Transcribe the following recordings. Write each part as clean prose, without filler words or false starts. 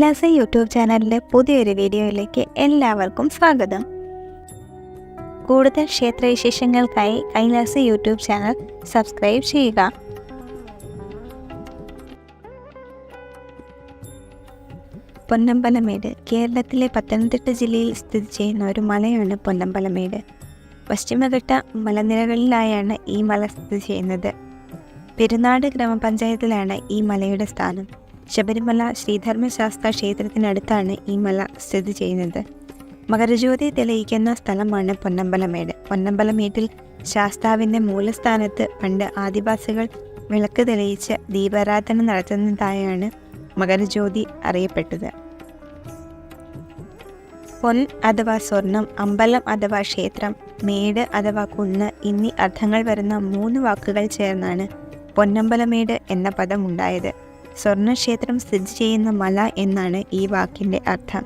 Kailasa YouTube ചാനലിലെ പുതിയൊരു വീഡിയോയിലേക്ക് എല്ലാവർക്കും സ്വാഗതം. കൂടുതൽ ക്ഷേത്രവിശേഷങ്ങൾക്കായി കൈലാസ യൂട്യൂബ് ചാനൽ സബ്സ്ക്രൈബ് ചെയ്യുക. പൊന്നമ്പലമേട് കേരളത്തിലെ പത്തനംതിട്ട ജില്ലയിൽ സ്ഥിതി ചെയ്യുന്ന ഒരു മലയാണ് പൊന്നമ്പലമേട്. പശ്ചിമഘട്ട മലനിരകളിലായാണ് ഈ മല സ്ഥിതി ചെയ്യുന്നത്. പെരുന്നാട് ഗ്രാമപഞ്ചായത്തിലാണ് ഈ മലയുടെ സ്ഥാനം. ശബരിമല ശ്രീധർമ്മശാസ്ത്ര ക്ഷേത്രത്തിനടുത്താണ് ഈ മല സ്ഥിതി ചെയ്യുന്നത്. മകരജ്യോതി തെളിയിക്കുന്ന സ്ഥലമാണ് പൊന്നമ്പലമേട്. പൊന്നമ്പലമേട്ടിൽ ശാസ്താവിൻ്റെ മൂലസ്ഥാനത്ത് പണ്ട് ആദിവാസികൾ വിളക്ക് തെളിയിച്ച് ദീപാരാധന നടത്തുന്നതായാണ് മകരജ്യോതി അറിയപ്പെട്ടത്. പൊൻ അഥവാ സ്വർണം, അമ്പലം അഥവാ ക്ഷേത്രം, മേട് അഥവാ കുന്ന് എന്നീ അർത്ഥങ്ങൾ വരുന്ന 3 വാക്കുകൾ ചേർന്നാണ് പൊന്നമ്പലമേട് എന്ന പദം ഉണ്ടായത്. സ്വർണ്ണക്ഷേത്രം സ്ഥിതി ചെയ്യുന്ന മല എന്നാണ് ഈ വാക്കിൻ്റെ അർത്ഥം.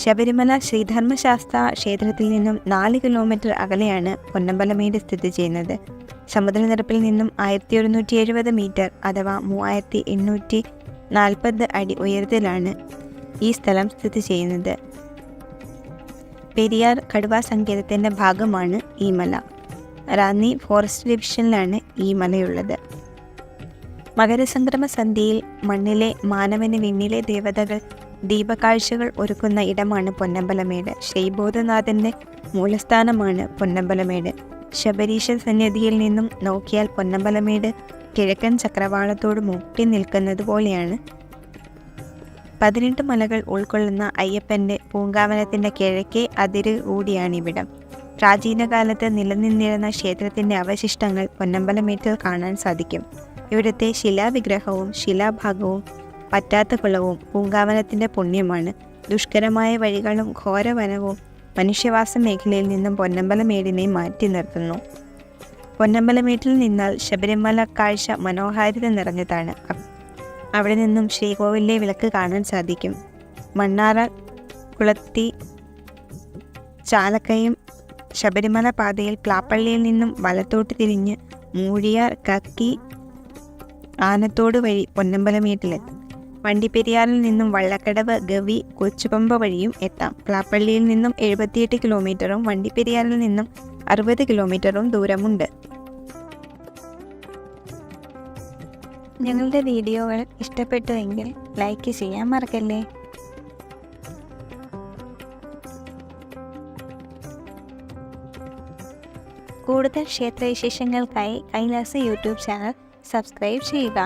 ശബരിമല ശ്രീധർമ്മശാസ്ത്ര ക്ഷേത്രത്തിൽ നിന്നും 4 കിലോമീറ്റർ അകലെയാണ് പൊന്നമ്പലമേട് സ്ഥിതി ചെയ്യുന്നത്. സമുദ്രനിരപ്പിൽ നിന്നും 1170 മീറ്റർ അഥവാ 3840 അടി ഉയരത്തിലാണ് ഈ സ്ഥലം സ്ഥിതി ചെയ്യുന്നത്. പെരിയാർ കടുവാ സങ്കേതത്തിൻ്റെ ഭാഗമാണ് ഈ മല. റാന്നി ഫോറസ്റ്റ് ഡിവിഷനിലാണ് ഈ മലയുള്ളത്. മകരസംക്രമ സന്ധ്യയിൽ മണ്ണിലെ മാനവന് വിണ്ണിലെ ദേവതകൾ ദീപകാഴ്ചകൾ ഒരുക്കുന്ന ഇടമാണ് പൊന്നമ്പലമേട്. ശ്രീബോധനാഥൻ്റെ മൂലസ്ഥാനമാണ് പൊന്നമ്പലമേട്. ശബരീശ സന്നിധിയിൽ നിന്നും നോക്കിയാൽ പൊന്നമ്പലമേട് കിഴക്കൻ ചക്രവാളത്തോട് മുട്ടി നിൽക്കുന്നത് പോലെയാണ്. 18 മലകൾ ഉൾക്കൊള്ളുന്ന അയ്യപ്പൻ്റെ പൂങ്കാവനത്തിൻ്റെ കിഴക്കേ അതിര് കൂടിയാണിവിടം. പ്രാചീന കാലത്ത് നിലനിന്നിരുന്ന ക്ഷേത്രത്തിൻ്റെ അവശിഷ്ടങ്ങൾ പൊന്നമ്പലമേട്ടിൽ കാണാൻ സാധിക്കും. ഇവിടുത്തെ ശിലാവിഗ്രഹവും ശിലാഭാഗവും പറ്റാത്ത കുളവും പൂങ്കാവനത്തിൻ്റെ പുണ്യമാണ്. ദുഷ്കരമായ വഴികളും ഘോരവനവും മനുഷ്യവാസ മേഖലയിൽ നിന്നും പൊന്നമ്പലമേടിനെ മാറ്റി നിർത്തുന്നു. പൊന്നമ്പലമേട്ടിൽ നിന്നാൽ ശബരിമല കാഴ്ച മനോഹാരിത നിറഞ്ഞതാണ്. അവിടെ നിന്നും ശ്രീകോവിലിലെ വിളക്ക് കാണാൻ സാധിക്കും. മണ്ണാറ കുളത്തി ചാലക്കയം ശബരിമല പാതയിൽ പ്ലാപ്പള്ളിയിൽ നിന്നും വലത്തോട്ട് തിരിഞ്ഞ് മൂഴിയാർ, കക്കി, ആനത്തോട് വഴി പൊന്നമ്പലമേട്ടിലെത്തും. വണ്ടിപ്പെരിയാറിൽ നിന്നും വള്ളക്കടവ്, ഗവി, കൊച്ചുപമ്പ വഴിയും എത്താം. പ്ലാപ്പള്ളിയിൽ നിന്നും 78 കിലോമീറ്ററും വണ്ടിപ്പെരിയാറിൽ നിന്നും 60 കിലോമീറ്ററും ദൂരമുണ്ട്. ഞങ്ങളുടെ വീഡിയോകൾ ഇഷ്ടപ്പെട്ടുവെങ്കിൽ ലൈക്ക് ചെയ്യാൻ മറക്കല്ലേ. കൂടുതൽ ക്ഷേത്രവിശേഷങ്ങൾക്കായി കൈലാസ യൂട്യൂബ് ചാനൽ സബ്സ്ക്രൈബ് ചെയ്യുക.